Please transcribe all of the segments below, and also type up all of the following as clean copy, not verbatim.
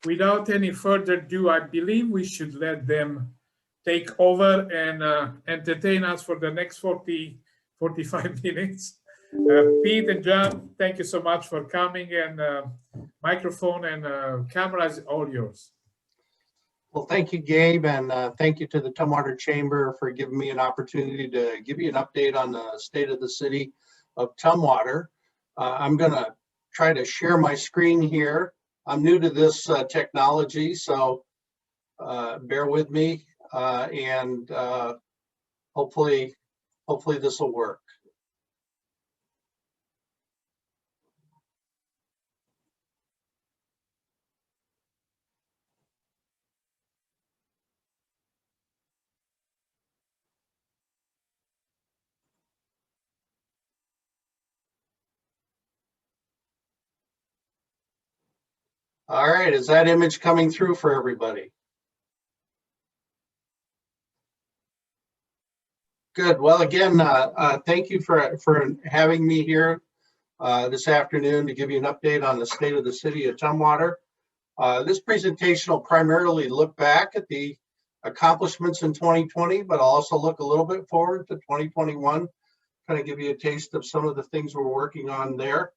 without any further ado, I believe we should let them take over and entertain us for the next 45 minutes. Pete and John, thank you so much for coming, and microphone and camera is all yours. Well, thank you, Gabe, and thank you to the Tumwater Chamber for giving me an opportunity to give you an update on the state of the city of Tumwater. I'm going to try to share my screen here. I'm new to this technology, so bear with me, and hopefully this will work. All right, is that image coming through for everybody? Good. Well, again, thank you for having me here this afternoon to give you an update on the state of the city of Tumwater. This presentation will primarily look back at the accomplishments in 2020, but I'll also look a little bit forward to 2021, kind of give you a taste of some of the things we're working on there.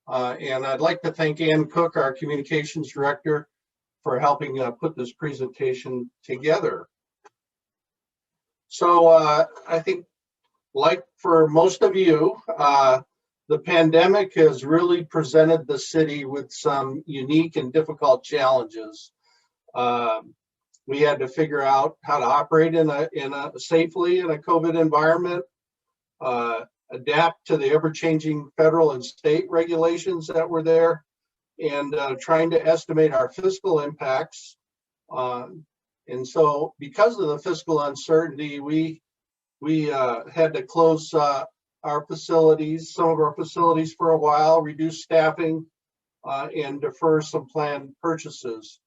And I'd like to thank Ann Cook, our communications director, for helping put this presentation together. So I think, like for most of you, the pandemic has really presented the city with some unique and difficult challenges. We had to figure out how to operate safely in a COVID environment, adapt to the ever-changing federal and state regulations that were there, and trying to estimate our fiscal impacts. And so because of the fiscal uncertainty, we had to close our facilities, some of our facilities for a while, reduce staffing, and defer some planned purchases.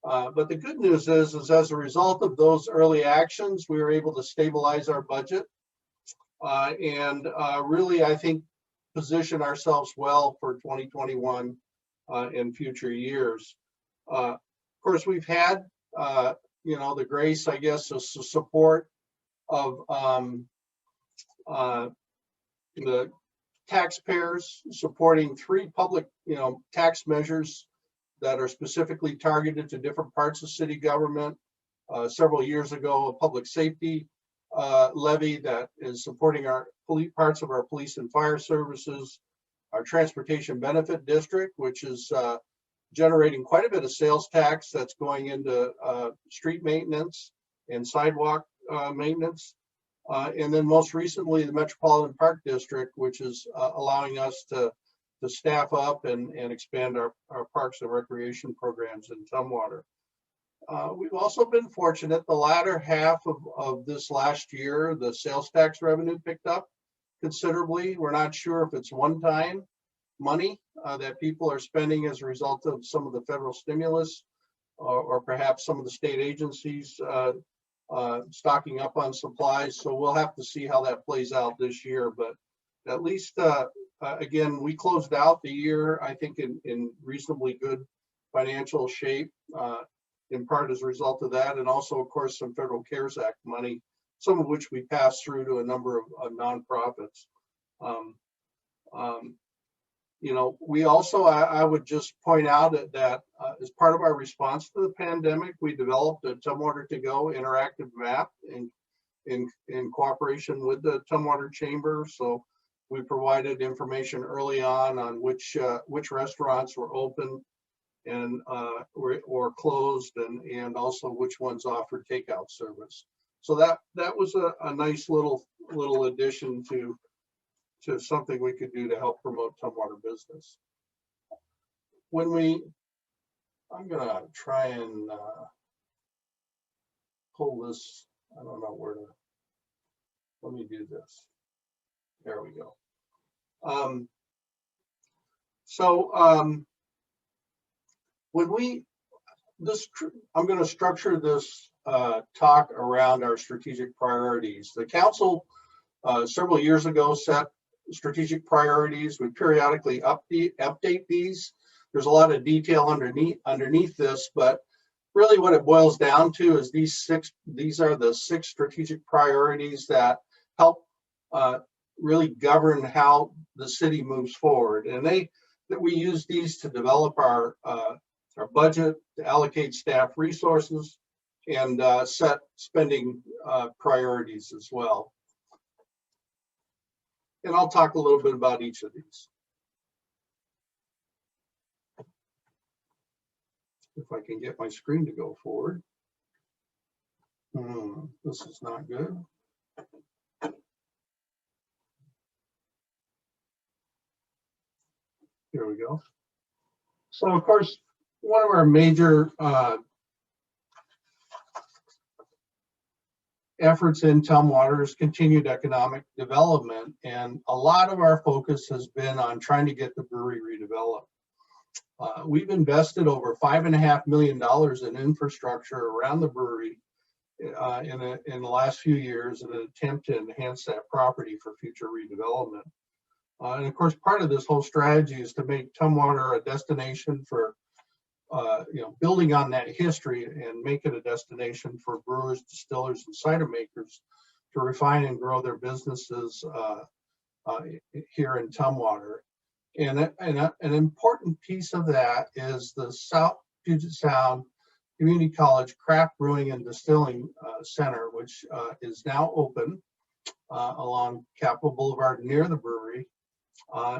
But the good news is as a result of those early actions, we were able to stabilize our budget and really, I think, position ourselves well for 2021 and future years. Of course, we've had, the grace, I guess, of support of the taxpayers, supporting 3 public, tax measures that are specifically targeted to different parts of city government. Several years ago, a public safety levy that is supporting our parts of our police and fire services, our transportation benefit district, which is generating quite a bit of sales tax that's going into street maintenance and sidewalk maintenance. And then most recently, the Metropolitan Park District, which is allowing us to staff up and expand our parks and recreation programs in Tumwater. We've also been fortunate the latter half of this last year, the sales tax revenue picked up considerably. We're not sure if it's one-time money that people are spending as a result of some of the federal stimulus or perhaps some of the state agencies stocking up on supplies. So we'll have to see how that plays out this year. But at least, again, we closed out the year, I think, in reasonably good financial shape, in part as a result of that, and also, of course, some Federal CARES Act money, some of which we passed through to a number of nonprofits. We also, I would just point out that as part of our response to the pandemic, we developed a Tumwater to Go interactive map in cooperation with the Tumwater Chamber. So we provided information early on which restaurants were open and or closed, and also which ones offered takeout service. So that was a nice little addition to something we could do to help promote Tumwater business. I'm gonna try and pull this, I don't know where to, let me do this. There we go. I'm going to structure this talk around our strategic priorities. The council several years ago set strategic priorities. We periodically update these. there's a lot of detail underneath this, but really what it boils down to is these are the 6 strategic priorities that help really govern how the city moves forward. And we use these to develop our budget, to allocate staff resources, and set spending priorities as well. And I'll talk a little bit about each of these. If I can get my screen to go forward. This is not good. Here we go. So of course, one of our major efforts in Tumwater is continued economic development, and a lot of our focus has been on trying to get the brewery redeveloped. We've invested over $5.5 million in infrastructure around the brewery in the last few years in an attempt to enhance that property for future redevelopment. And of course, part of this whole strategy is to make Tumwater a destination for, building on that history and make it a destination for brewers, distillers, and cider makers to refine and grow their businesses here in Tumwater. And an important piece of that is the South Puget Sound Community College Craft Brewing and Distilling Center, which is now open along Capitol Boulevard near the brewery.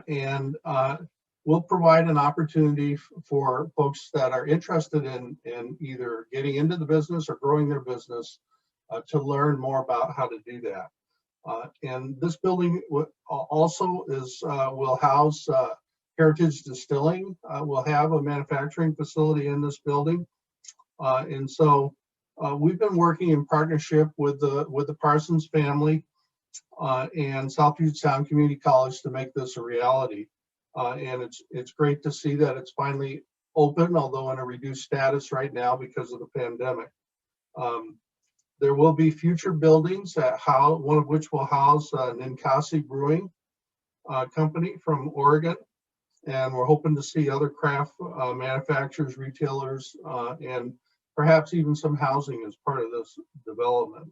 And will provide an opportunity for folks that are interested in either getting into the business or growing their business to learn more about how to do that. And this building also will house Heritage Distilling. We'll have a manufacturing facility in this building. And so we've been working in partnership with the Parsons family and South Puget Sound Community College to make this a reality. And it's great to see that it's finally open, although in a reduced status right now because of the pandemic. There will be future buildings one of which will house Ninkasi Brewing Company from Oregon. And we're hoping to see other craft manufacturers, retailers, and perhaps even some housing as part of this development.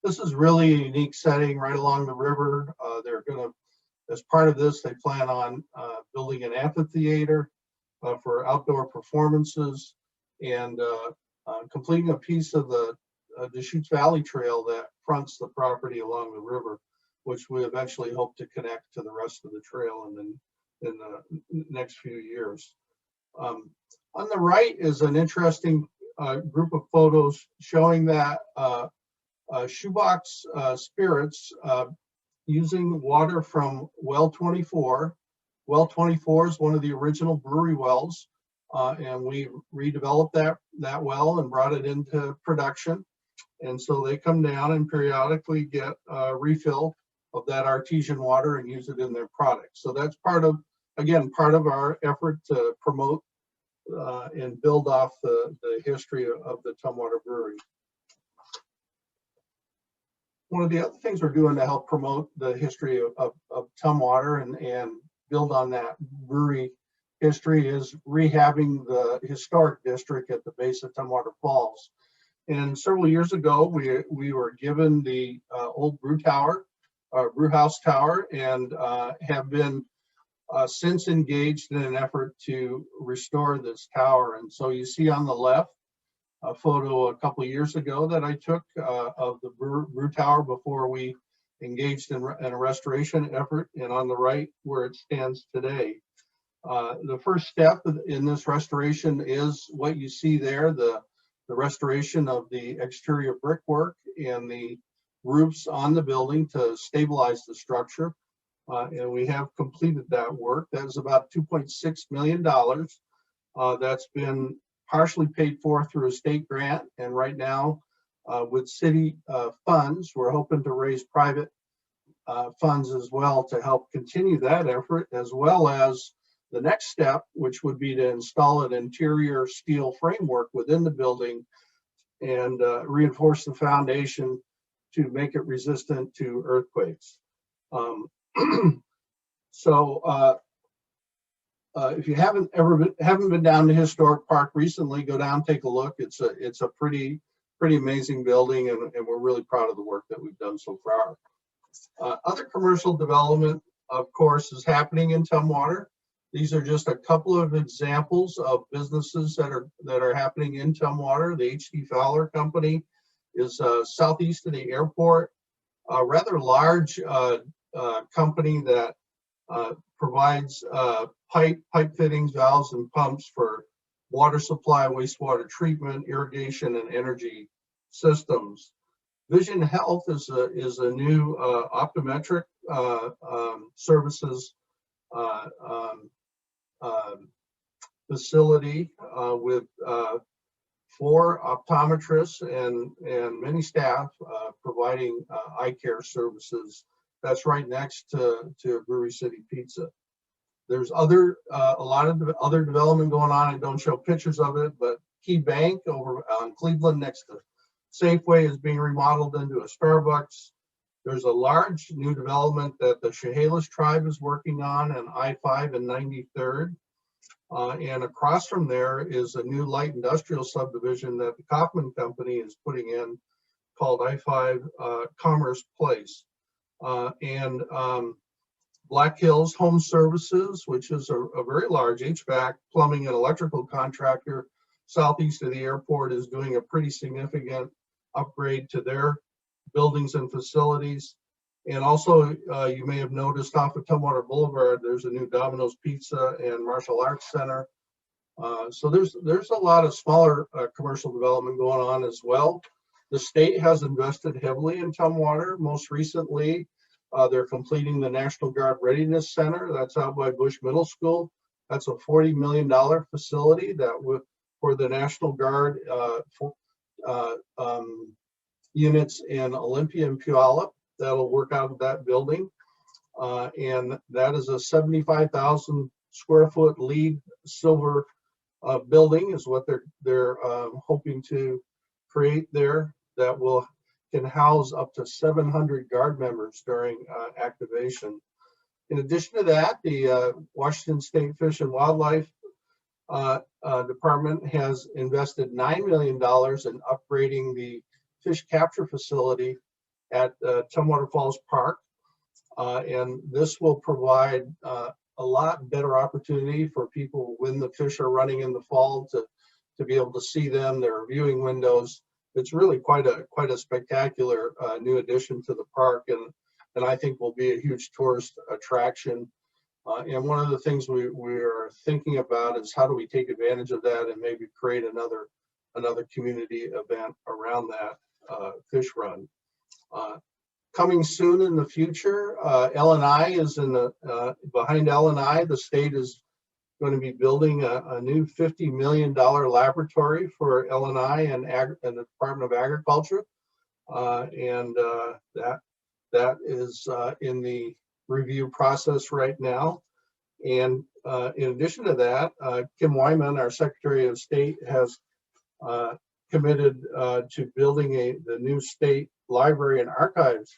This is really a unique setting right along the river. They're going to, as part of this, they plan on building an amphitheater for outdoor performances and completing a piece of the Deschutes Valley Trail that fronts the property along the river, which we eventually hope to connect to the rest of the trail in the next few years. On the right is an interesting group of photos showing that Shoebox Spirits using water from well 24. Well 24 is one of the original brewery wells, and we redeveloped that well and brought it into production. And so they come down and periodically get a refill of that artesian water and use it in their products. So that's part of our effort to promote and build off the history of the Tumwater Brewery. One of the other things we're doing to help promote the history of Tumwater and build on that brewery history is rehabbing the historic district at the base of Tumwater Falls. And several years ago, we were given the old brew house tower, and have been since engaged in an effort to restore this tower. And so you see on the left a photo a couple of years ago that I took of the brew tower before we engaged in a restoration effort, and on the right where it stands today. The first step in this restoration is what you see there, the restoration of the exterior brickwork and the roofs on the building to stabilize the structure. And we have completed that work. That is about $2.6 million. That's been partially paid for through a state grant. And right now, with city funds, we're hoping to raise private funds as well to help continue that effort, as well as the next step, which would be to install an interior steel framework within the building and reinforce the foundation to make it resistant to earthquakes. So if you haven't been down to Historic Park recently, go down, take a look. It's a pretty amazing building, and we're really proud of the work that we've done so far. Other commercial development, of course, is happening in Tumwater. These are just a couple of examples of businesses that are happening in Tumwater. The H.D. Fowler Company is southeast of the airport, a rather large company that provides pipe fittings, valves, and pumps for water supply, wastewater treatment, irrigation, and energy systems. Vision Health is a new optometric services facility with 4 optometrists and many staff providing eye care services. That's right next to Brewery City Pizza. There's a lot of other development going on. I don't show pictures of it, but Key Bank over on Cleveland next to Safeway is being remodeled into a Starbucks. There's a large new development that the Chehalis tribe is working on I-5 and 93rd. And across from there is a new light industrial subdivision that the Kaufman Company is putting in called I-5 Commerce Place. Black Hills Home Services, which is a very large HVAC, plumbing, and electrical contractor southeast of the airport, is doing a pretty significant upgrade to their buildings and facilities. And also, you may have noticed off of Tumwater Boulevard, there's a new Domino's Pizza and Martial Arts Center. So there's a lot of smaller commercial development going on as well. The state has invested heavily in Tumwater. Most recently, they're completing the National Guard Readiness Center. That's out by Bush Middle School. That's a $40 million facility that for the National Guard units in Olympia and Puyallup that'll work out of that building. And that is a 75,000 square foot LEED silver building is what they're hoping to create there, that can house up to 700 Guard members during activation. In addition to that, the Washington State Fish and Wildlife Department has invested $9 million in upgrading the fish capture facility at Tumwater Falls Park. And this will provide a lot better opportunity for people when the fish are running in the fall to be able to see them. There are viewing windows. It's really quite a spectacular new addition to the park, and I think will be a huge tourist attraction. And one of the things we are thinking about is how do we take advantage of that and maybe create another community event around that fish run. Coming soon in the future, L&I is behind L&I. The state is going to be building a new $50 million laboratory for L&I and the Department of Agriculture. And that is in the review process right now. And in addition to that, Kim Wyman, our Secretary of State, has committed to building the new state library and archives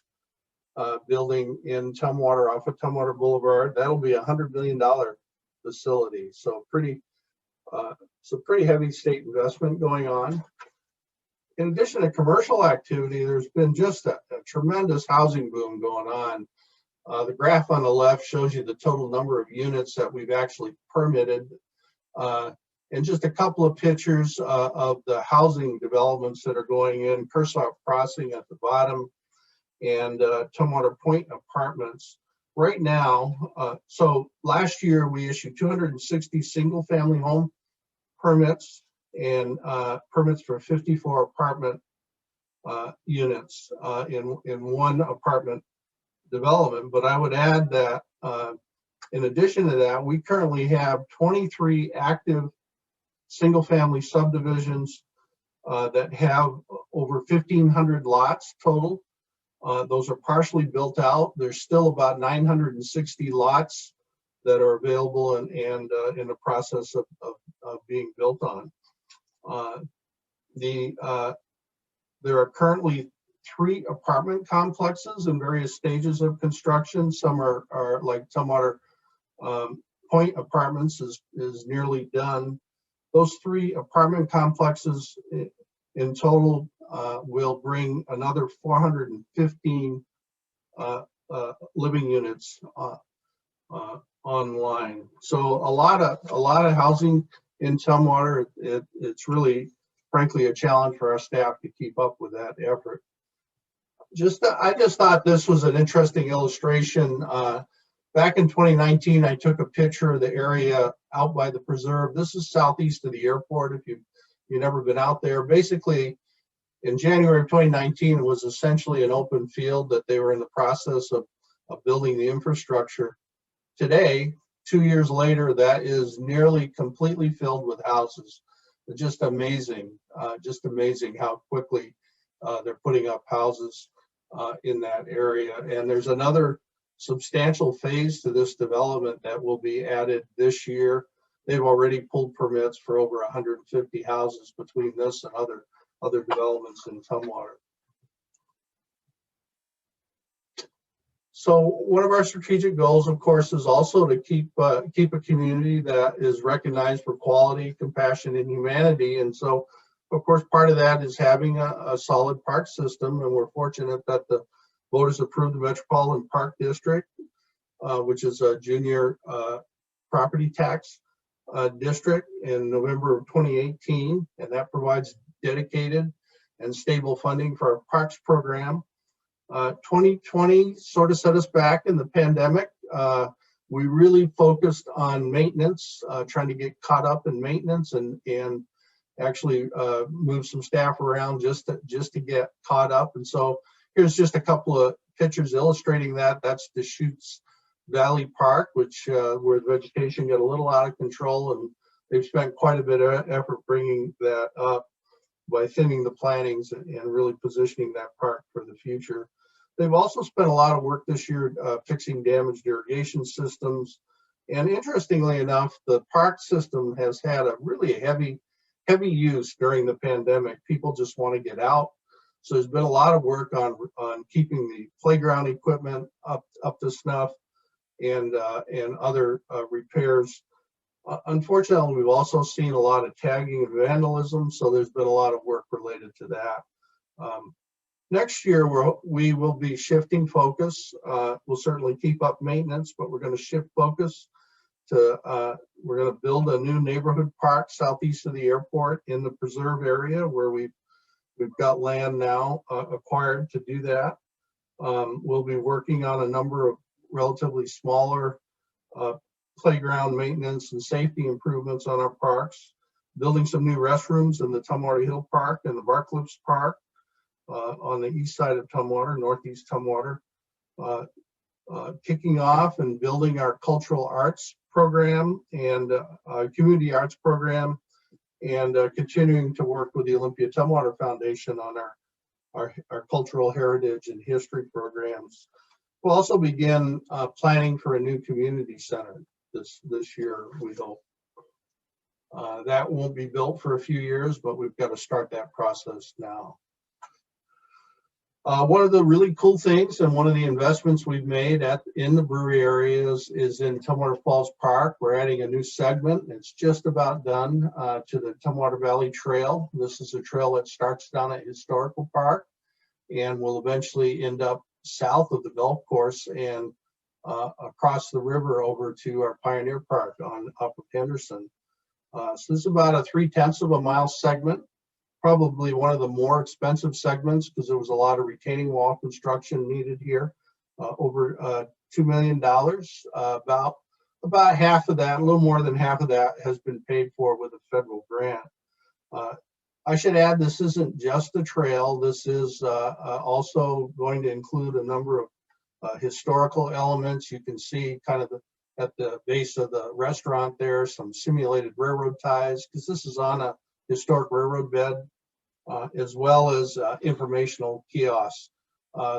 building in Tumwater off of Tumwater Boulevard. That'll be a $100 million facility. So pretty heavy state investment going on. In addition to commercial activity, there's been just a tremendous housing boom going on. The graph on the left shows you the total number of units that we've actually permitted. And just a couple of pictures of the housing developments that are going in. Kershaw Crossing at the bottom, and Tumwater Point Apartments. Right now, so last year we issued 260 single-family home permits and permits for 54 apartment units in one apartment development. But I would add that in addition to that, we currently have 23 active single-family subdivisions that have over 1,500 lots total. Those are partially built out. There's still about 960 lots that are available and in the process of being built on. There are currently 3 apartment complexes in various stages of construction. Some are like Tumwater Point Apartments is nearly done. Those 3 apartment complexes in total will bring another 415 living units online. So a lot of housing in Tumwater. It's really, frankly, a challenge for our staff to keep up with that effort. I just thought this was an interesting illustration. Back in 2019, I took a picture of the area out by the preserve. This is southeast of the airport. If you've never been out there, basically in January of 2019, it was essentially an open field that they were in the process of building the infrastructure. Today, 2 years later, that is nearly completely filled with houses. It's just amazing how quickly they're putting up houses in that area. And there's another substantial phase to this development that will be added this year. They've already pulled permits for over 150 houses between this and other developments in Tumwater. So one of our strategic goals, of course, is also to keep a community that is recognized for quality, compassion, and humanity. And so, of course, part of that is having a solid park system. And we're fortunate that the voters approved the Metropolitan Park District, which is a junior property tax district in November of 2018. And that provides dedicated and stable funding for our parks program. 2020 sort of set us back in the pandemic. We really focused on maintenance, trying to get caught up in maintenance and actually move some staff around just to get caught up. And so here's just a couple of pictures illustrating that. That's Deschutes Valley Park, which where the vegetation got a little out of control, and they've spent quite a bit of effort bringing that up by thinning the plantings and really positioning that park for the future. They've also spent a lot of work this year fixing damaged irrigation systems. And interestingly enough, the park system has had a really heavy use during the pandemic. People just want to get out. So there's been a lot of work on keeping the playground equipment up to snuff and other repairs. Unfortunately, we've also seen a lot of tagging and vandalism, so there's been a lot of work related to that. Next year, we will be shifting focus. We'll certainly keep up maintenance, but we're going to shift focus to, we're going to build a new neighborhood park southeast of the airport in the preserve area where we've got land now acquired to do that. We'll be working on a number of relatively smaller playground maintenance and safety improvements on our parks, building some new restrooms in the Tumwater Hill Park and the Barcliffs Park on the east side of Tumwater, northeast Tumwater, kicking off and building our cultural arts program and community arts program, and continuing to work with the Olympia Tumwater Foundation on our cultural heritage and history programs. We'll also begin planning for a new community center this year, we hope. That won't be built for a few years, but we've got to start that process now. One of the really cool things and one of the investments we've made in the brewery areas is in Tumwater Falls Park. We're adding a new segment. It's just about done to the Tumwater Valley Trail. This is a trail that starts down at Historical Park and will eventually end up south of the golf course and across the river over to our Pioneer Park up of Henderson. So this is about a 3/10 of a mile segment, probably one of the more expensive segments because there was a lot of retaining wall construction needed here, over $2 million. About half of that, a little more than half of that has been paid for with a federal grant. I should add, this isn't just a trail. This is also going to include a number of historical elements. You can see kind of at the base of the restaurant there, some simulated railroad ties, because this is on a historic railroad bed, as well as informational kiosks.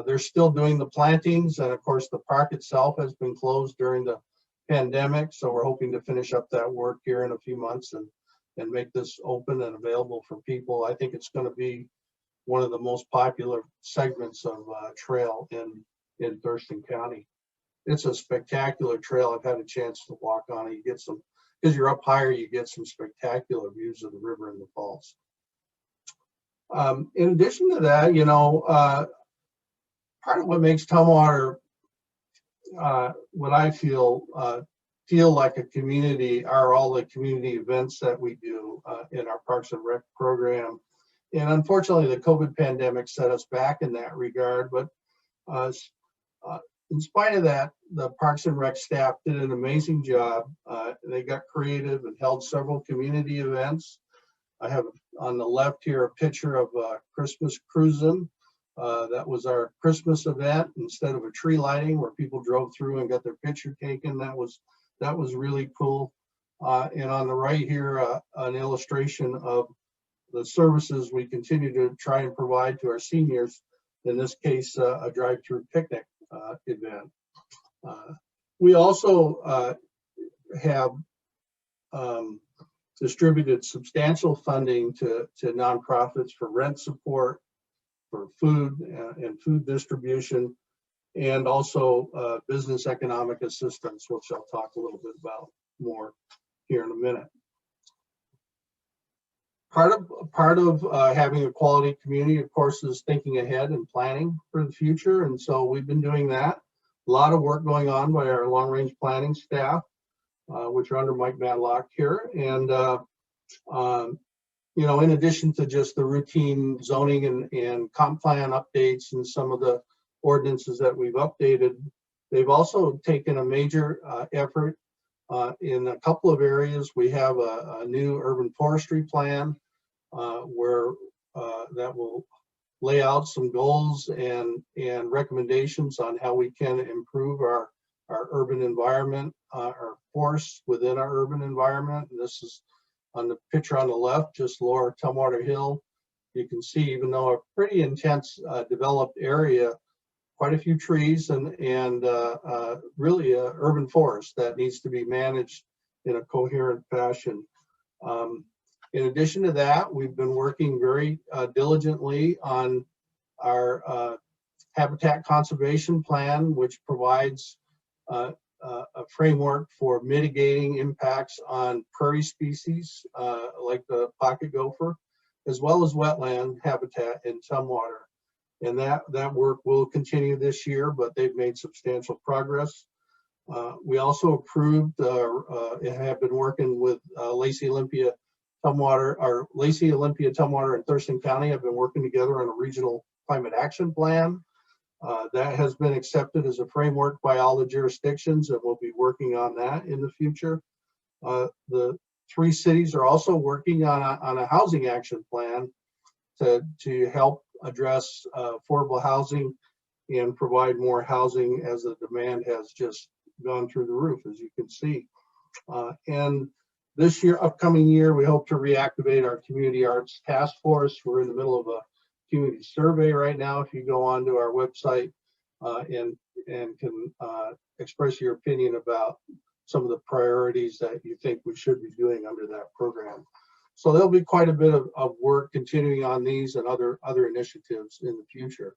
They're still doing the plantings, and of course the park itself has been closed during the pandemic, so we're hoping to finish up that work here in a few months and make this open and available for people. I think it's going to be one of the most popular segments of trail in Thurston County. it's a spectacular trail. I've had a chance to walk on it. You get some, because you're up higher, you get some spectacular views of the river and the falls. In addition to that, you know, part of what makes Tumwater what I feel like a community are all the community events that we do in our Parks and Rec program. And unfortunately, the COVID pandemic set us back in that regard. But in spite of that, the Parks and Rec staff did an amazing job. They got creative and held several community events. I have on the left here a picture of Christmas Cruisin'. That was our Christmas event instead of a tree lighting where people drove through and got their picture taken. That was really cool. And on the right here, an illustration of the services we continue to try and provide to our seniors. In this case, a drive-through picnic event. We also have distributed substantial funding to nonprofits for rent support, for food and food distribution, and also business economic assistance, which I'll talk a little bit about more here in a minute. Part of having a quality community, of course, is thinking ahead and planning for the future. And so we've been doing that. A lot of work going on by our long-range planning staff, which are under Mike Madlock here. And, you know, in addition to just the routine zoning and comp plan updates and some of the ordinances that we've updated, they've also taken a major effort in a couple of areas. We have a new urban forestry plan where that will lay out some goals and recommendations on how we can improve our urban environment, our forests within our urban environment. And this is on the picture on the left, just lower Tumwater Hill. You can see, even though a pretty intense developed area, quite a few trees and really an urban forest that needs to be managed in a coherent fashion. In addition to that, we've been working very diligently on our habitat conservation plan, which provides a framework for mitigating impacts on prairie species like the pocket gopher, as well as wetland habitat in Tumwater. And that work will continue this year, but they've made substantial progress. We also approved and have been working with Lacey Olympia, Tumwater, and Thurston County have been working together on a regional climate action plan. That has been accepted as a framework by all the jurisdictions, and we'll be working on that in the future. The three cities are also working on a housing action plan to help address affordable housing and provide more housing as the demand has just gone through the roof, as you can see. And this year, upcoming year, we hope to reactivate our community arts task force. We're in the middle of a community survey right now. If you go onto our website and can express your opinion about some of the priorities that you think we should be doing under that program. So there'll be quite a bit of work continuing on these and other initiatives in the future.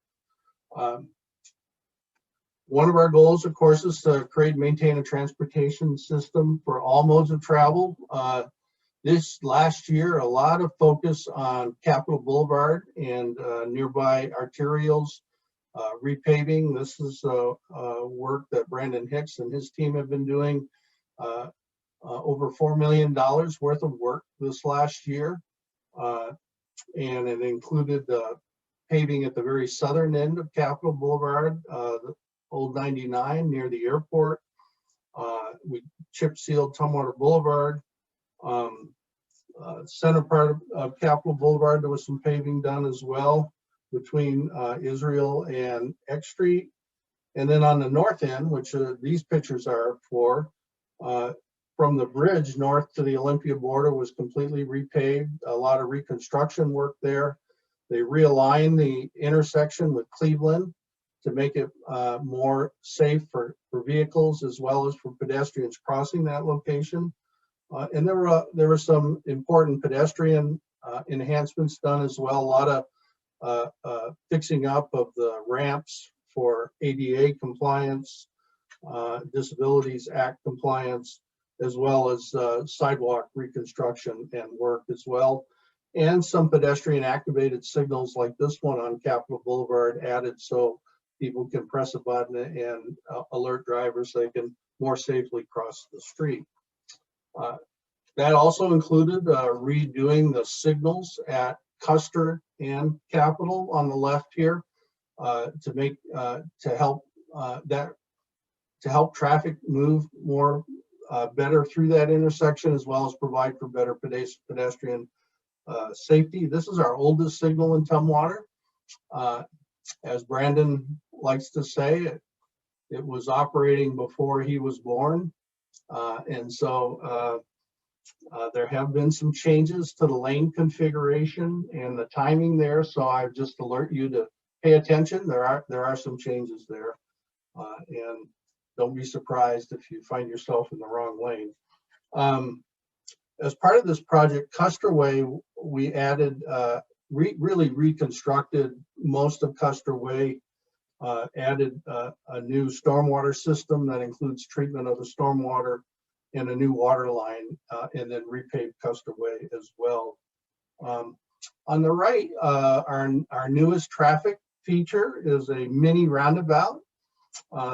One of our goals, of course, is to create and maintain a transportation system for all modes of travel. This last year, a lot of focus on Capitol Boulevard and nearby arterials, repaving. This is work that Brandon Hicks and his team have been doing. Over $4 million worth of work this last year. And it included paving at the very southern end of Capitol Boulevard, the old 99 near the airport. We chip sealed Tumwater Boulevard. Center part of Capitol Boulevard, there was some paving done as well between Israel and X Street. And then on the north end, which these pictures are for, from the bridge north to the Olympia border was completely repaved. A lot of reconstruction work there. They realigned the intersection with Cleveland to make it more safe for vehicles as well as for pedestrians crossing that location. And there were some important pedestrian enhancements done as well. A lot of fixing up of the ramps for ADA compliance, Disabilities Act compliance, as well as sidewalk reconstruction and work as well. And some pedestrian activated signals like this one on Capitol Boulevard added so people can press a button and alert drivers so they can more safely cross the street. That also included redoing the signals at Custer and Capitol on the left here to make to help traffic move more better through that intersection, as well as provide for better pedestrian safety. This is our oldest signal in Tumwater. As Brandon likes to say, it was operating before he was born. And so there have been some changes to the lane configuration and the timing there. So I just alert you to pay attention. There are some changes there. And don't be surprised if you find yourself in the wrong lane. As part of this project, Custer Way, we added, really reconstructed most of Custer Way, added a new stormwater system that includes treatment of the stormwater and a new water line, and then repaved Custer Way as well. On the right, our newest traffic feature is a mini roundabout.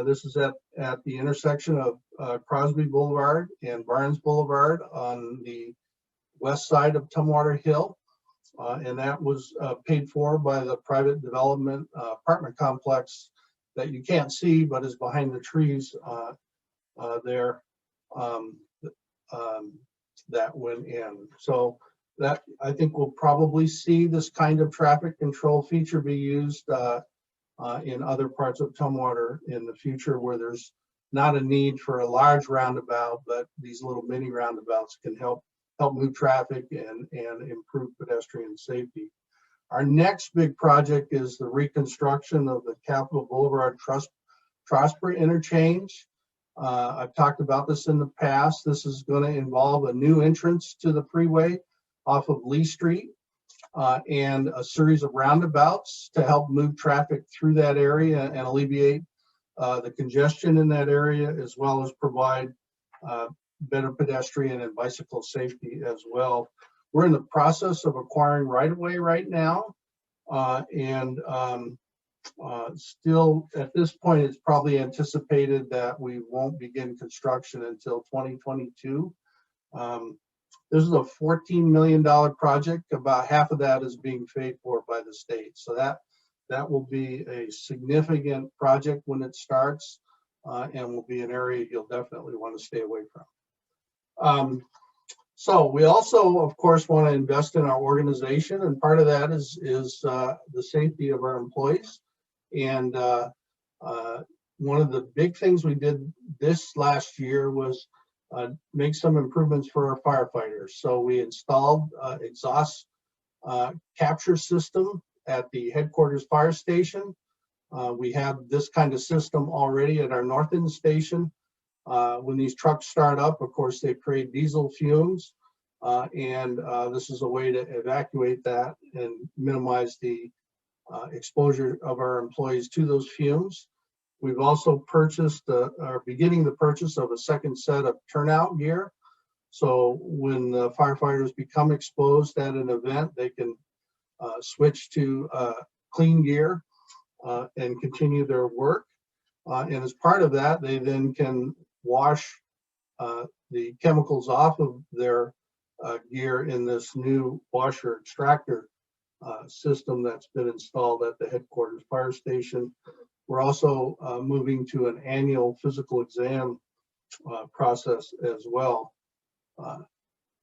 This is at the intersection of Crosby Boulevard and Barnes Boulevard on the west side of Tumwater Hill. And that was paid for by the private development apartment complex that you can't see, but is behind the trees there that went in. So that, I think we'll probably see this kind of traffic control feature be used in other parts of Tumwater in the future, where there's not a need for a large roundabout, but these little mini roundabouts can help move traffic and improve pedestrian safety. Our next big project is the reconstruction of the Capitol Boulevard Trosper interchange. I've talked about this in the past. This is going to involve a new entrance to the freeway off of Lee Street and a series of roundabouts to help move traffic through that area and alleviate the congestion in that area, as well as provide better pedestrian and bicycle safety as well. We're in the process of acquiring right-of-way right now, and still at this point, it's probably anticipated that we won't begin construction until 2022. This is a $14 million project. About half of that is being paid for by the state. So that will be a significant project when it starts, and will be an area you'll definitely want to stay away from. So we also, of course, want to invest in our organization, and part of that is the safety of our employees. And one of the big things we did this last year was make some improvements for our firefighters. So we installed exhaust capture system at the headquarters fire station. We have this kind of system already at our North End station. When these trucks start up, of course, they create diesel fumes, and this is a way to evacuate that and minimize the exposure of our employees to those fumes. We've also purchased, are beginning the purchase of a second set of turnout gear. So when the firefighters become exposed at an event, they can switch to clean gear and continue their work. And as part of that, they then can wash the chemicals off of their gear in this new washer extractor system that's been installed at the headquarters fire station. We're also moving to an annual physical exam process as well.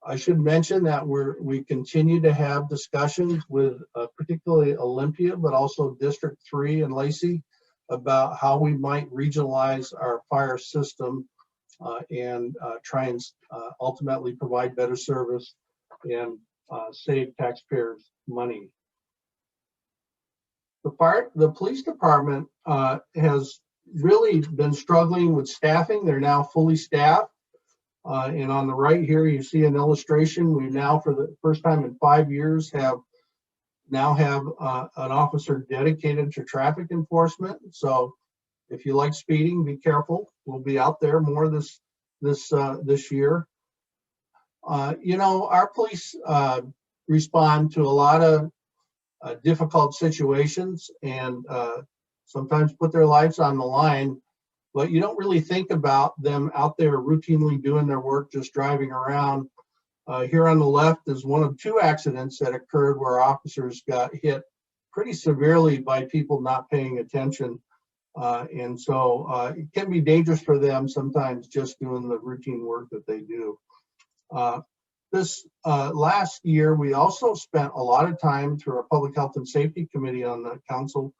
I should mention that we continue to have discussions with particularly Olympia, but also District 3 and Lacey, about how we might regionalize our fire system and try and ultimately provide better service and save taxpayers money. The police department has really been struggling with staffing. They're now fully staffed. And on the right here, you see an illustration. We now, for the first time in 5 years, have an officer dedicated to traffic enforcement. So If you like speeding, be careful. We'll be out there more this year. You know, our police respond to a lot of difficult situations and sometimes put their lives on the line, but you don't really think about them out there routinely doing their work, just driving around. Here on the left is one of 2 accidents that occurred where officers got hit pretty severely by people not paying attention. And so it can be dangerous for them sometimes just doing the routine work that they do. This last year, we also spent a lot of time through our Public Health and Safety Committee on the council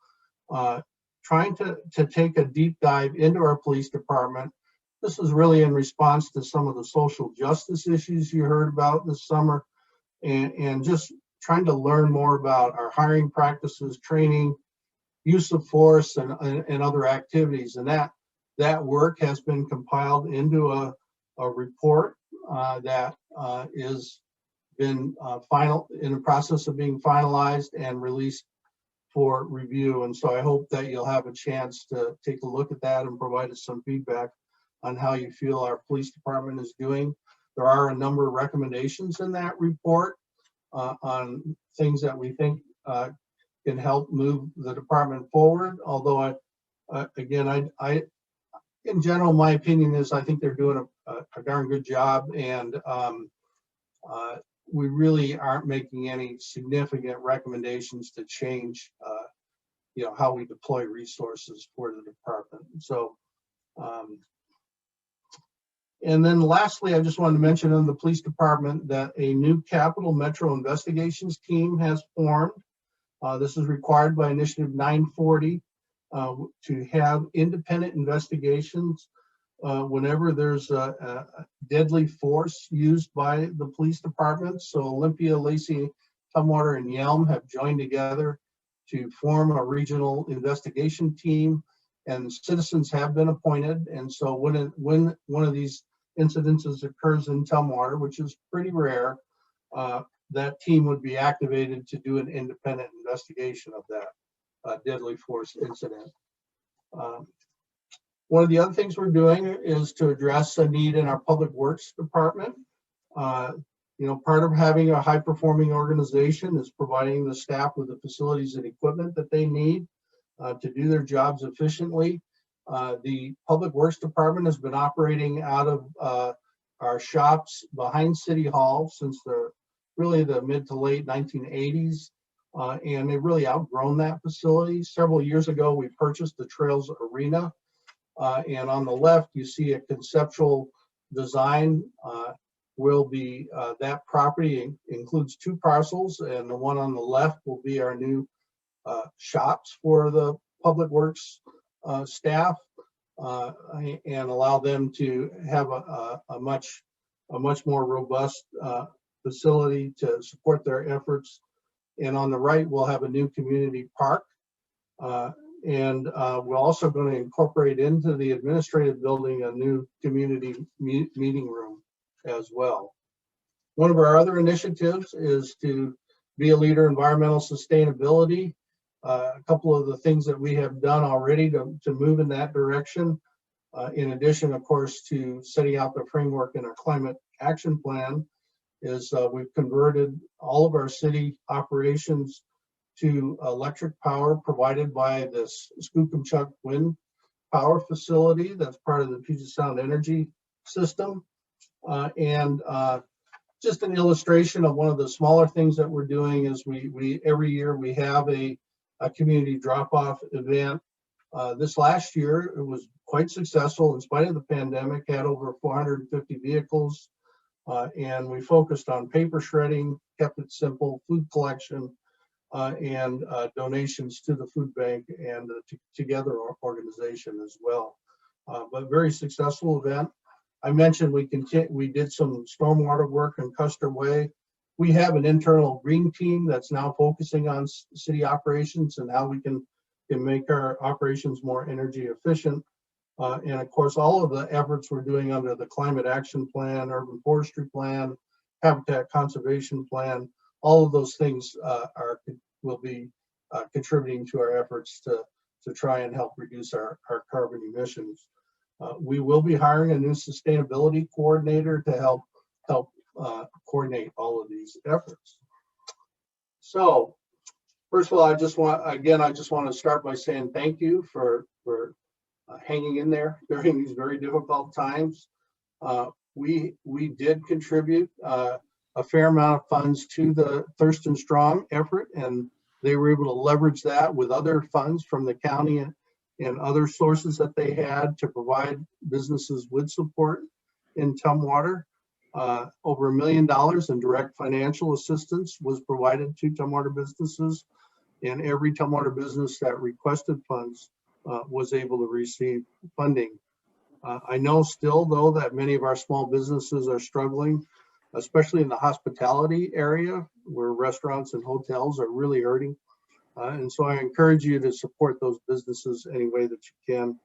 trying to take a deep dive into our police department. This is really in response to some of the social justice issues you heard about this summer, and just trying to learn more about our hiring practices, training, use of force, and other activities. And that work has been compiled into a report that is been in the process of being finalized and released for review. And so I hope that you'll have a chance to take a look at that and provide us some feedback on how you feel our police department is doing. There are a number of recommendations in that report on things that we think can help move the department forward. Although again, in general, my opinion is I think they're doing a darn good job, and we really aren't making any significant recommendations to change, you know, how we deploy resources for the department. So, and then lastly, I just wanted to mention in the police department that a new Capital Metro Investigations team has formed. This is required by Initiative 940 to have independent investigations whenever there's a deadly force used by the police department. So Olympia, Lacey, Tumwater, and Yelm have joined together to form a regional investigation team, and citizens have been appointed. And so when one of these incidences occurs in Tumwater, which is pretty rare, that team would be activated to do an independent investigation of that deadly force incident. One of the other things we're doing is to address a need in our public works department. You know, part of having a high-performing organization is providing the staff with the facilities and equipment that they need to do their jobs efficiently. The public works department has been operating out of our shops behind City Hall since really the mid to late 1980s. And they've really outgrown that facility. Several years ago, we purchased the Trails Arena. And on the left, you see a conceptual design. Will be that property includes 2 parcels, and the one on the left will be our new shops for the public works staff, and allow them to have a much more robust facility to support their efforts. And on the right, we'll have a new community park. And we're also going to incorporate into the administrative building a new community meeting room as well. One of our other initiatives is to be a leader in environmental sustainability. A couple of the things that we have done already to move in that direction, in addition, of course, to setting out the framework in our climate action plan, is we've converted all of our city operations to electric power provided by this Skookumchuck wind power facility that's part of the Puget Sound Energy System. And just an illustration of one of the smaller things that we're doing is we every year we have a community drop-off event. This last year, it was quite successful in spite of the pandemic, had over 450 vehicles. And we focused on paper shredding, kept it simple, food collection, and donations to the food bank and the Together organization as well. But very successful event. I mentioned we did some stormwater work in Custer Way. We have an internal green team that's now focusing on city operations and how we can make our operations more energy efficient. And of course, all of the efforts we're doing under the Climate Action Plan, Urban Forestry Plan, Habitat Conservation Plan, all of those things will be contributing to our efforts to to try and help reduce our carbon emissions. We will be hiring a new sustainability coordinator to help coordinate all of these efforts. So, first of all, I just want to start by saying thank you for hanging in there during these very difficult times. We did contribute a fair amount of funds to the Thirst and Strong effort, and they were able to leverage that with other funds from the county and other sources that they had to provide businesses with support in Tumwater. Over $1 million in direct financial assistance was provided to Tumwater businesses, and every Tumwater business that requested funds was able to receive funding. I know still, though, that many of our small businesses are struggling, especially in the hospitality area where restaurants and hotels are really hurting. And so I encourage you to support those businesses any way that you can.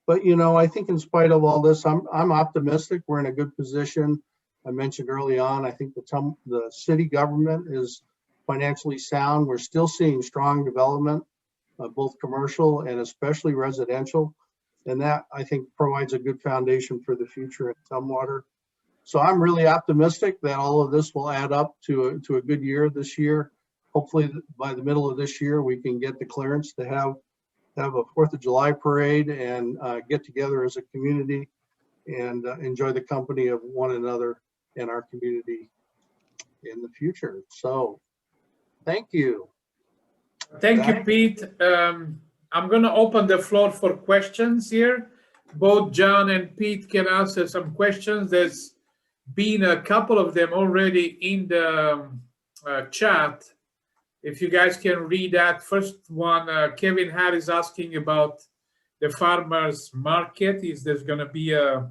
But you know, I think in spite of all this, I'm optimistic. We're in a good position. I mentioned early on, I think the city government is financially sound. We're still seeing strong development, both commercial and especially residential. And that, I think, provides a good foundation for the future at Tumwater. So I'm really optimistic that all of this will add up to a good year this year. Hopefully by the middle of this year, we can get the clearance to have a 4th of July parade and get together as a community and enjoy the company of one another in our community in the future. So thank you. Thank you, Pete. I'm going to open the floor for questions here. Both John and Pete can answer some questions. There's been a couple of them already in the chat. If you guys can read that. First one, Kevin Harris asking about the farmers market. Is there's going to be a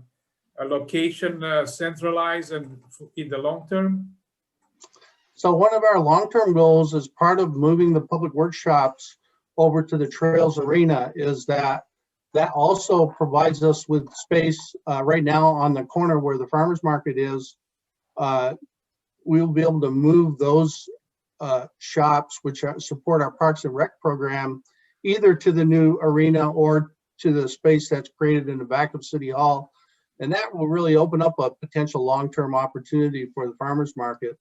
location centralized and in the long term? So one of our long-term goals as part of moving the public workshops over to the Trails Arena is that also provides us with space right now on the corner where the farmers market is. We'll be able to move those shops which support our Parks and Rec program either to the new arena or to the space that's created in the back of City Hall. And that will really open up a potential long-term opportunity for the farmers market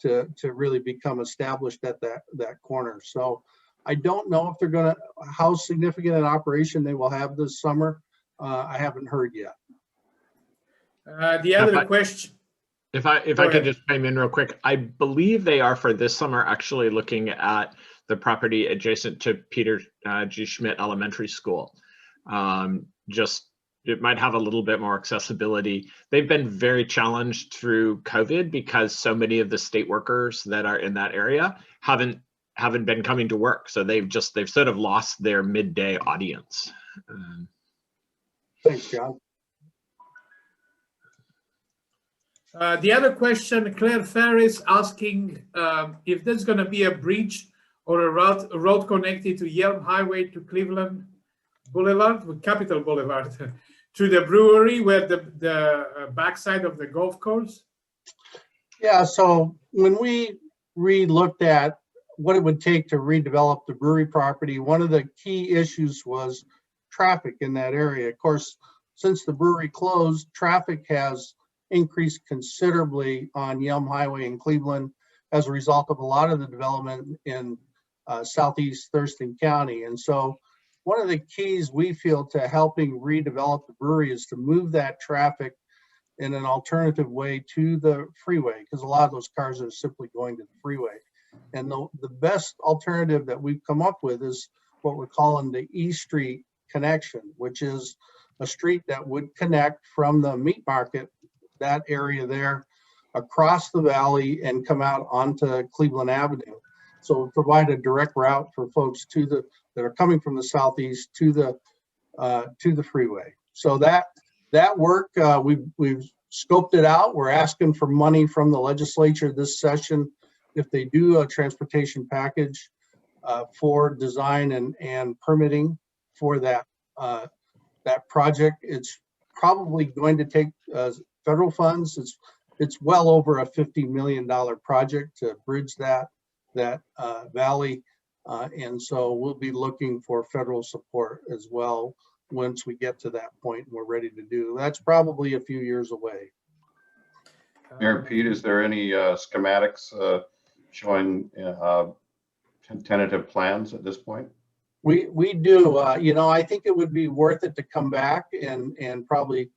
to really become established at that corner. So I don't know if they're going to, how significant an operation they will have this summer. I haven't heard yet. The other question. If I could just chime in real quick, I believe they are for this summer actually looking at the property adjacent to Peter G. Schmidt Elementary School. It might have a little bit more accessibility. They've been very challenged through COVID because so many of the state workers that are in that area haven't been coming to work. So they've sort of lost their midday audience. Thanks, John. The other question, Claire Ferris asking if there's going to be a bridge or a road connected to Yelm Highway to Cleveland Boulevard, Capitol Boulevard, to the brewery where the backside of the golf course? Yeah, so when we re-looked at what it would take to redevelop the brewery property, one of the key issues was traffic in that area. Of course, since the brewery closed, traffic has increased considerably on Yelm Highway in Cleveland as a result of a lot of the development in southeast Thurston County. And so one of the keys we feel to helping redevelop the brewery is to move that traffic in an alternative way to the freeway, because a lot of those cars are simply going to the freeway. And the best alternative that we've come up with is what we're calling the E Street connection, which is a street that would connect from the meat market, that area there, across the valley and come out onto Cleveland Avenue. So we'll provide a direct route for folks that are coming from the southeast to the freeway. So that work, we've scoped it out. We're asking for money from the legislature this session if they do a transportation package for design and permitting for that project. It's probably going to take federal funds. It's well over a $50 million project to bridge that valley. And so we'll be looking for federal support as well once we get to that point and we're ready to do. That's probably a few years away. Mayor Pete, is there any schematics showing tentative plans at this point? We do, you know, I think it would be worth it to come back and probably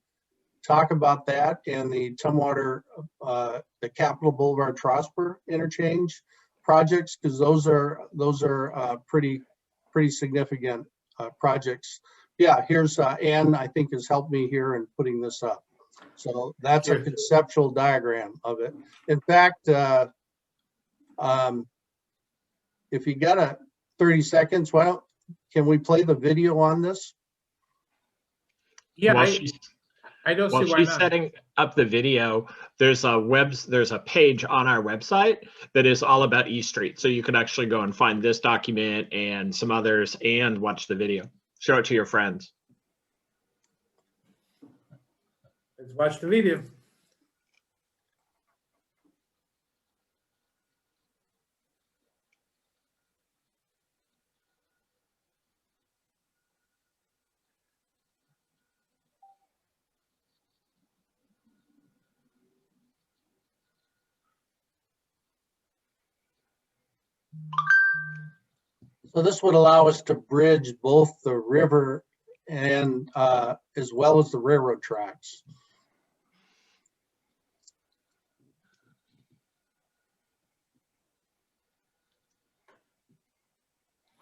talk about that and the Tumwater, the Capitol Boulevard Trosper interchange projects, because those are pretty significant projects. Yeah, here's Ann, I think, has helped me here in putting this up. So that's a conceptual diagram of it. In fact, if you got 30 seconds, can we play the video on this? Yeah, While I don't While see why she's not. setting up the video, there's a page on our website that is all about E Street. So you can actually go and find this document and some others and watch the video. Show it to your friends. Let's watch the video. So this would allow us to bridge both the river and as well as the railroad tracks.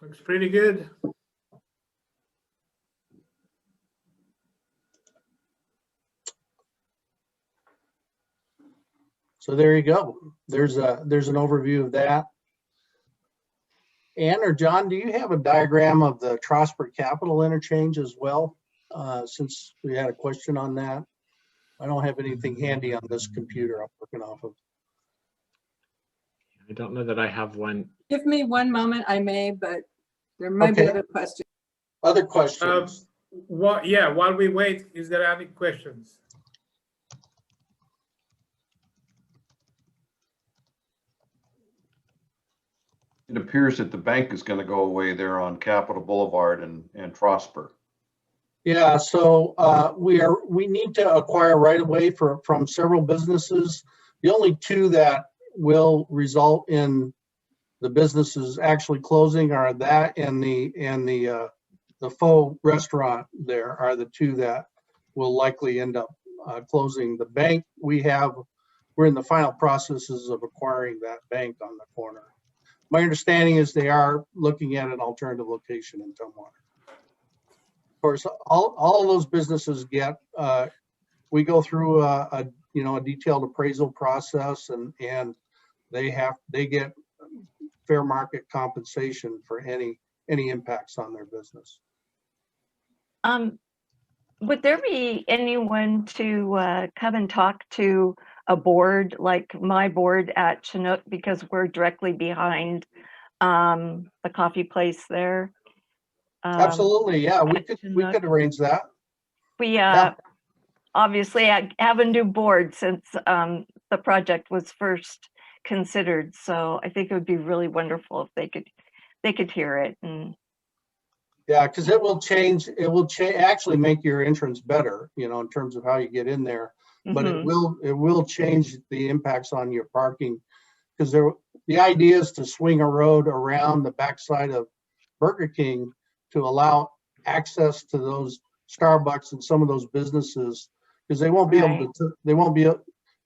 Looks pretty good. So there you go. There's an overview of that. Ann or John, do you have a diagram of the Trosper Capitol interchange as well? Since we had a question on that. I don't have anything handy on this computer I'm working off of. I don't know that I have one. Give me one moment, I may, but there might be Okay. other questions. Other questions? Yeah, while we wait, is there any questions? It appears that the bank is going to go away there on Capitol Boulevard and Trosper. Yeah, so we need to acquire right of way from several businesses. The only two that will result in the businesses actually closing are that and the faux restaurant there are the two that will likely end up closing. The bank we're in the final processes of acquiring that bank on the corner. My understanding is they are looking at an alternative location in Tumwater. Of course, all of those businesses get, we go through a detailed appraisal process and they get fair market compensation for any impacts on their business. Would there be anyone to come and talk to a board like my board at Chinook, because we're directly behind the coffee place there? Absolutely, yeah, we could arrange that. We Yeah. obviously have a new board since the project was first considered, so I think it would be really wonderful if they could hear it. And Yeah, because it will actually make your entrance better, in terms of how you get in there. But it will change the impacts on your parking, because the idea is to swing a road around the backside of Burger King to allow access to those Starbucks and some of those businesses, because they won't be able to,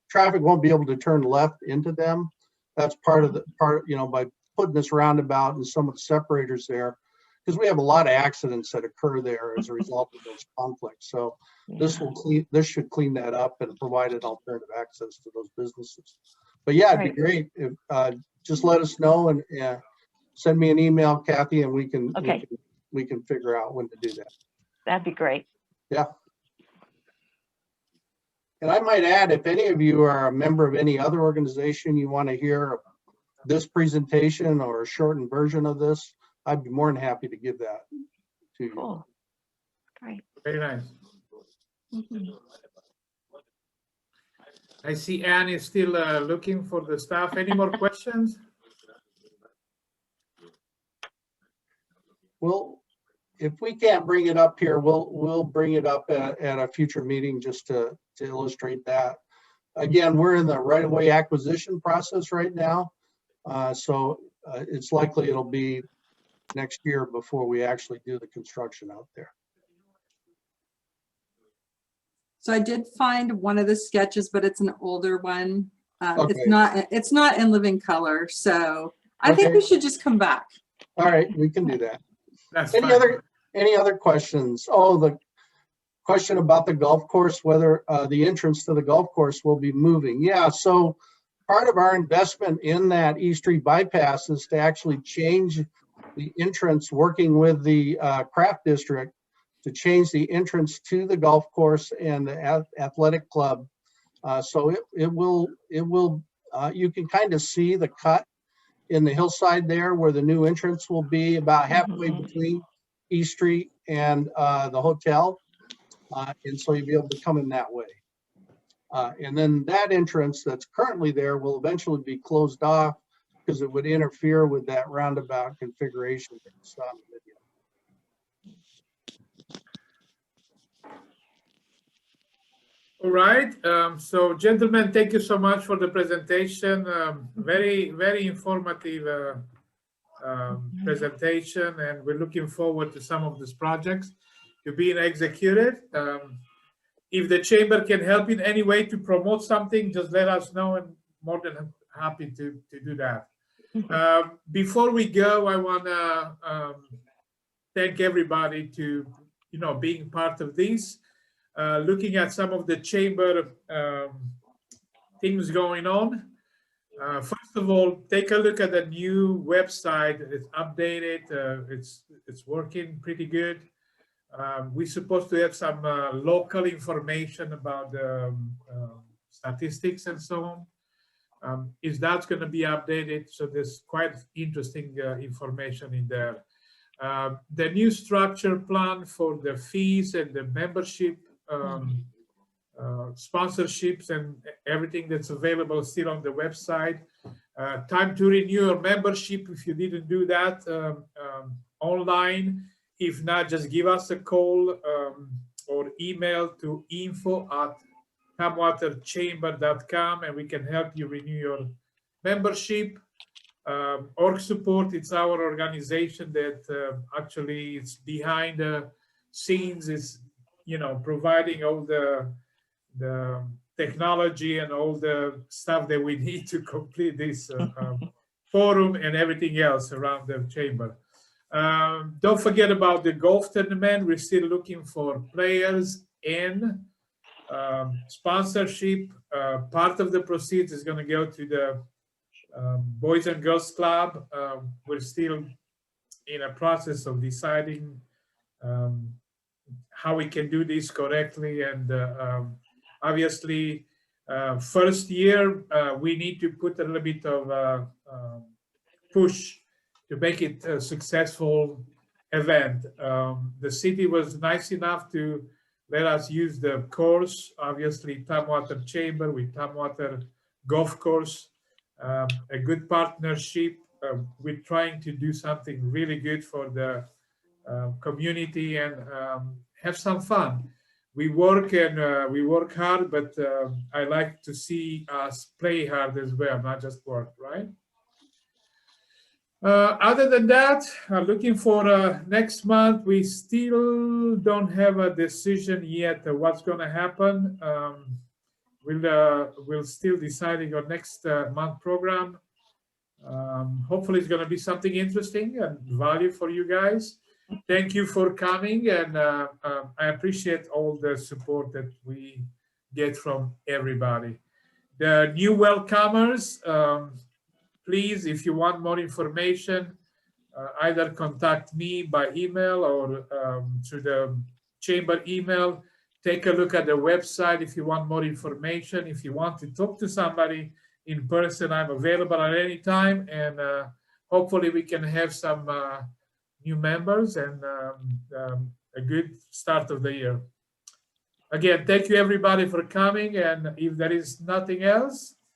traffic won't be able to turn left into them. That's part, by putting this roundabout and some of the separators there, because we have a lot of accidents that occur there as a result of those conflicts. So this should clean that up and provide an alternative access to those businesses. But yeah, it'd be great if just let us know and send me an email, Kathy, and we can figure out when to do that. that'd be great. Yeah. And I might add, if any of you are a member of any other organization, you want to hear this presentation or a shortened version of this, I'd be more than happy to give that to you. Cool. Great. Very nice. I see Anne is still looking for the stuff. Any more questions? if we can't bring it up here, we'll bring it up at a future meeting just to illustrate that. Again, we're in the right-of-way acquisition process right now. So it's likely it'll be next year before we actually do the construction out there. So I did find one of the sketches, but it's an older one. Okay. It's not in living color, so I think Okay. we should just come back. All right, we can do that. That's Any fine. other questions? Oh, the question about the golf course, whether the entrance to the golf course will be moving. Yeah, so part of our investment in that East Street bypass is to actually change the entrance, working with the craft district to change the entrance to the golf course and the athletic club. So it will you can kind of see the cut in the hillside there where the new entrance will be, about halfway between East Street and the hotel. And so you'll be able to come in that way. And then that entrance that's currently there will eventually be closed off because it would interfere with that roundabout configuration that you saw in the video. All right. So gentlemen, thank you so much for the presentation. Very, very informative presentation, and we're looking forward to some of these projects to being executed. If the chamber can help in any way to promote something, just let us know, and more than happy to do that. Before we go, I want to thank everybody to being part of this. Looking at some of the chamber things going on. First of all, take a look at the new website. It's updated. It's working pretty good. We're supposed to have some local information about the statistics and so on. Is that going to be updated? So there's quite interesting information in there. The new structure plan for the fees and the membership, sponsorships and everything that's available still on the website. Time to renew your membership if you didn't do that online. If not, just give us a call or email to info@tumwaterchamber.com and we can help you renew your membership. Org Support, it's our organization that actually is behind the scenes, is providing all the technology and all the stuff that we need to complete this forum and everything else around the chamber. Don't forget about the golf tournament. We're still looking for players and sponsorship. Part of the proceeds is going to go to the Boys and Girls Club. We're still in a process of deciding how we can do this correctly, and obviously first year we need to put a little bit of push to make it a successful event. The city was nice enough to let us use the course, obviously Tumwater Chamber with Tumwater Golf Course, a good partnership. We're trying to do something really good for the community and have some fun. We work hard, but I like to see us play hard as well, not just work, right? Other than that, looking for next month. We still don't have a decision yet of what's going to happen. We'll still deciding on next month program. Hopefully it's going to be something interesting and value for you guys. Thank you for coming, and I appreciate all the support that we get from everybody. The new welcomers, please, if you want more information, either contact me by email or through the chamber email. Take a look at the website if you want more information. If you want to talk to somebody in person, I'm available at any time, and hopefully we can have some new members and a good start of the year. Again, thank you everybody for coming, and if there is nothing else,